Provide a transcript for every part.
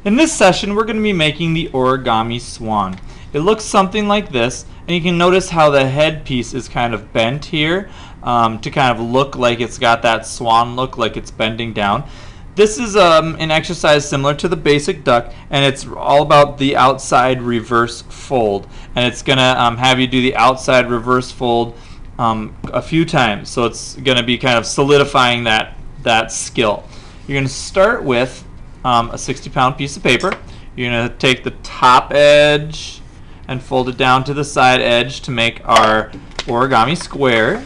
In this session, we're going to be making the Origami Swan. It looks something like this, and you can notice how the headpiece is kind of bent here to kind of look like it's got that swan look, like it's bending down. This is an exercise similar to the basic duck, and it's all about the outside reverse fold. And it's going to have you do the outside reverse fold a few times, so it's going to be kind of solidifying that skill. You're going to start with a 60-pound piece of paper. You're going to take the top edge and fold it down to the side edge to make our origami square.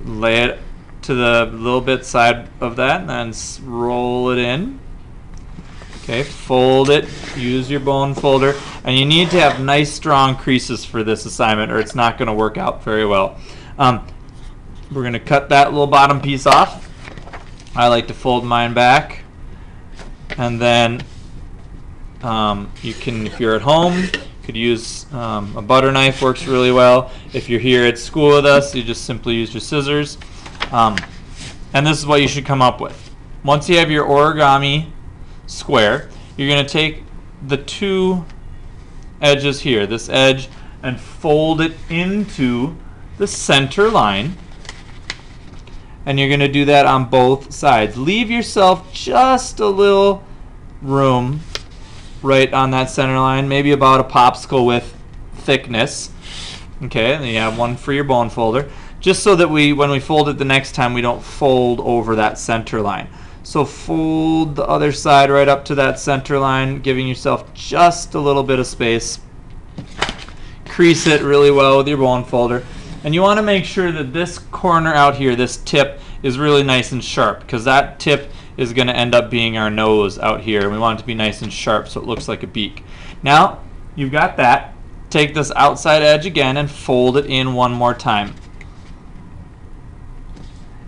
Lay it to the little bit side of that and then roll it in. Okay, fold it, use your bone folder, and you need to have nice strong creases for this assignment or it's not going to work out very well. We're going to cut that little bottom piece off. I like to fold mine back. And then you can, if you're at home, you could use a butter knife, works really well. If you're here at school with us, you just simply use your scissors. And this is what you should come up with. Once you have your origami square, you're going to take the two edges here, this edge, and fold it into the center line. And you're going to do that on both sides. Leave yourself just a little room right on that center line, maybe about a popsicle width thickness. Okay, and then you have one for your bone folder, just so that when we fold it the next time, we don't fold over that center line. So fold the other side right up to that center line, giving yourself just a little bit of space. Crease it really well with your bone folder. And you want to make sure that this corner out here, this tip, is really nice and sharp, because that tip is going to end up being our nose out here. And we want it to be nice and sharp so it looks like a beak. Now, you've got that. Take this outside edge again and fold it in one more time.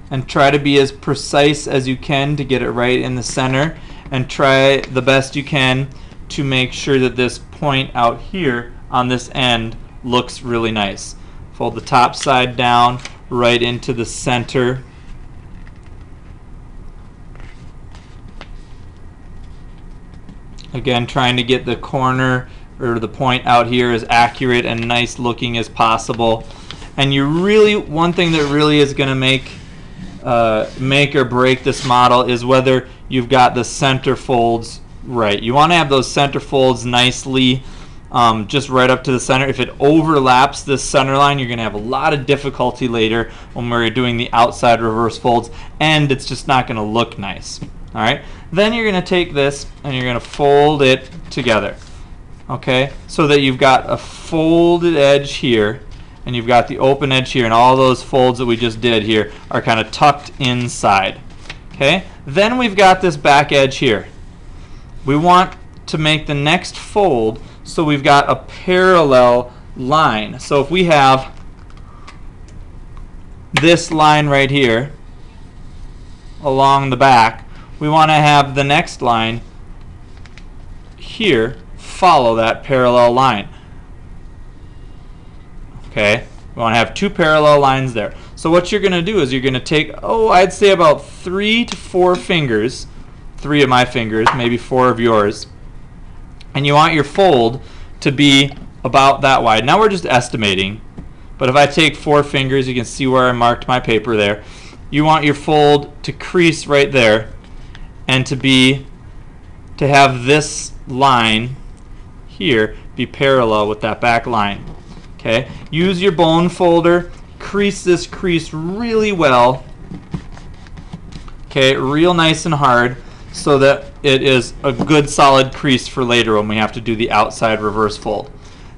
And try to be as precise as you can to get it right in the center. And try the best you can to make sure that this point out here on this end looks really nice. Fold the top side down right into the center. Again, trying to get the corner or the point out here as accurate and nice looking as possible. And you really, one thing that really is going to make or break this model is whether you've got the center folds right. You want to have those center folds nicely just right up to the center. If it overlaps this center line, you're going to have a lot of difficulty later when we're doing the outside reverse folds, and it's just not going to look nice. All right. Then you're going to take this and you're going to fold it together. Okay, so that you've got a folded edge here, and you've got the open edge here, and all those folds that we just did here are kind of tucked inside. Okay. Then we've got this back edge here. We want to make the next fold so we've got a parallel line. So if we have this line right here along the back, we want to have the next line here follow that parallel line. Okay, we want to have two parallel lines there. So what you're going to do is you're going to take, I'd say about 3 to 4 fingers, 3 of my fingers, maybe 4 of yours, and you want your fold to be about that wide. Now we're just estimating, but if I take 4 fingers, you can see where I marked my paper there. You want your fold to crease right there, and to have this line here be parallel with that back line. Okay, use your bone folder, crease this crease really well. Okay, real nice and hard, so that it is a good solid crease for later when we have to do the outside reverse fold.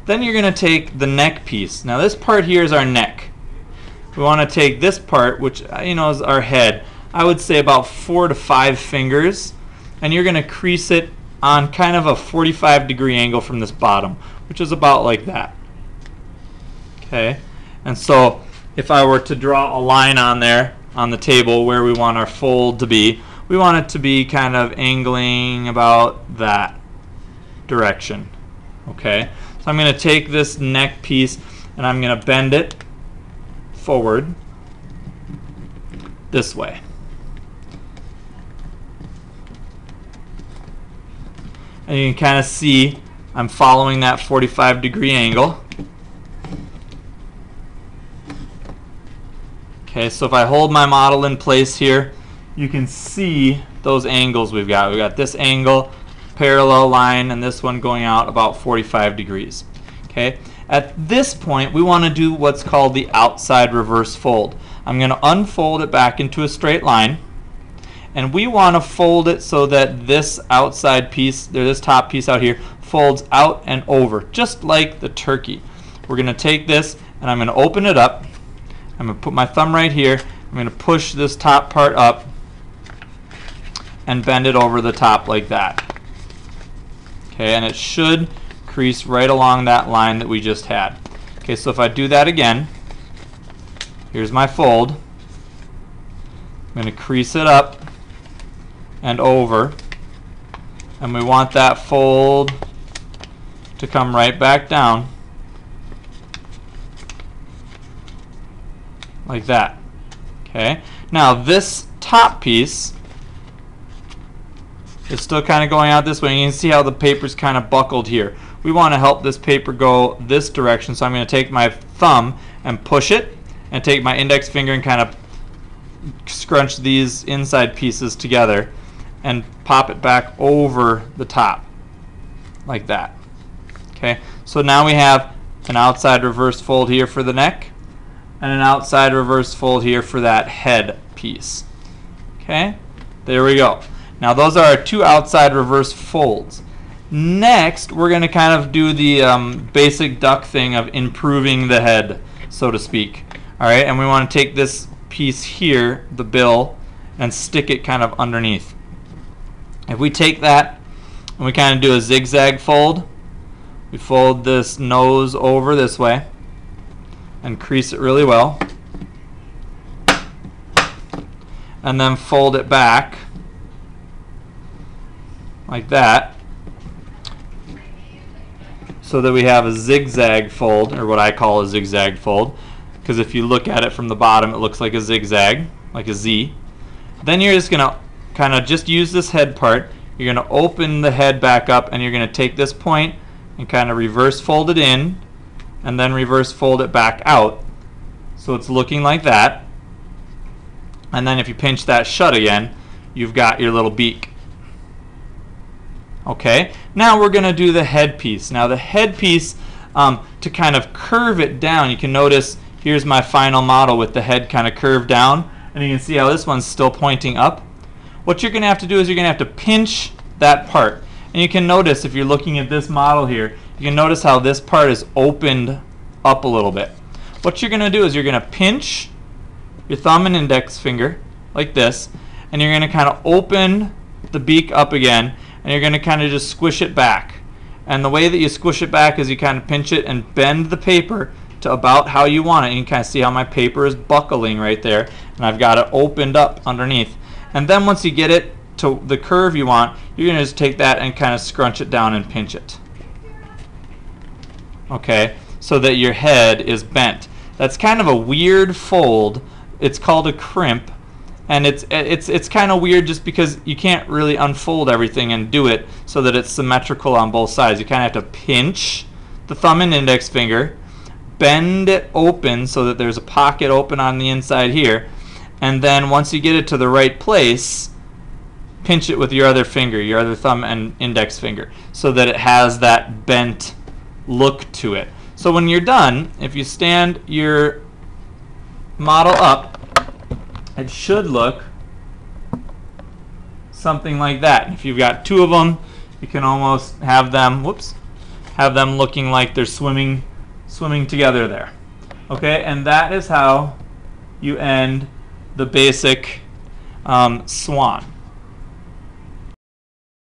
Then you're going to take the neck piece. Now this part here is our neck. We want to take this part, which is our head. I would say about 4 to 5 fingers, and you're going to crease it on kind of a 45-degree angle from this bottom, which is about like that. Okay, and so if I were to draw a line on there on the table where we want our fold to be, we want it to be kind of angling about that direction. Okay, so I'm going to take this neck piece and I'm going to bend it forward this way. And you can kind of see I'm following that 45-degree angle. Okay, so if I hold my model in place here, you can see those angles we've got. We've got this angle, parallel line, and this one going out about 45 degrees. Okay, at this point we want to do what's called the outside reverse fold. I'm going to unfold it back into a straight line, and we want to fold it so that this outside piece, this top piece out here, folds out and over, just like the turkey. We're going to take this and I'm going to open it up. I'm going to put my thumb right here. I'm going to push this top part up and bend it over the top like that. Okay, and it should crease right along that line that we just had. Okay, so if I do that again, here's my fold. I'm going to crease it up and over, and we want that fold to come right back down like that. Okay, now this top piece is still kind of going out this way. You can see how the paper's kind of buckled here. We want to help this paper go this direction, so I'm going to take my thumb and push it, and take my index finger and kind of scrunch these inside pieces together and pop it back over the top like that. Okay, so now we have an outside reverse fold here for the neck and an outside reverse fold here for that head piece. Okay, there we go. Now those are our two outside reverse folds. Next, we're going to kind of do the basic duck thing of improving the head, so to speak. All right, and we want to take this piece here, the bill, and stick it kind of underneath. If we take that and we kind of do a zigzag fold, we fold this nose over this way and crease it really well, and then fold it back like that, so that we have a zigzag fold, or what I call a zigzag fold, because if you look at it from the bottom it looks like a zigzag, like a Z. Then you're just going to kind of just use this head part. You're going to open the head back up, and you're going to take this point and kind of reverse fold it in, and then reverse fold it back out, so it's looking like that. And then if you pinch that shut again, you've got your little beak. Okay, now we're going to do the head piece. Now the head piece, to kind of curve it down, you can notice here's my final model with the head kind of curved down, and you can see how this one's still pointing up. What you're going to have to do is you're going to have to pinch that part. And you can notice, if you're looking at this model here, you can notice how this part is opened up a little bit. What you're going to do is you're going to pinch your thumb and index finger like this, and you're going to kind of open the beak up again, and you're going to kind of just squish it back. And the way that you squish it back is you kind of pinch it and bend the paper to about how you want it. And you can kind of see how my paper is buckling right there, and I've got it opened up underneath. And then once you get it to the curve you want, you're going to just take that and kind of scrunch it down and pinch it. Okay, so that your head is bent. That's kind of a weird fold. It's called a crimp, and it's kind of weird just because you can't really unfold everything and do it so that it's symmetrical on both sides. You kind of have to pinch the thumb and index finger, bend it open so that there's a pocket open on the inside here, and then once you get it to the right place, pinch it with your other finger, your other thumb and index finger, so that it has that bent look to it. So when you're done, if you stand your model up, it should look something like that. If you've got two of them, you can almost have them, have them looking like they're swimming together there. Okay, and that is how you end the basic swan.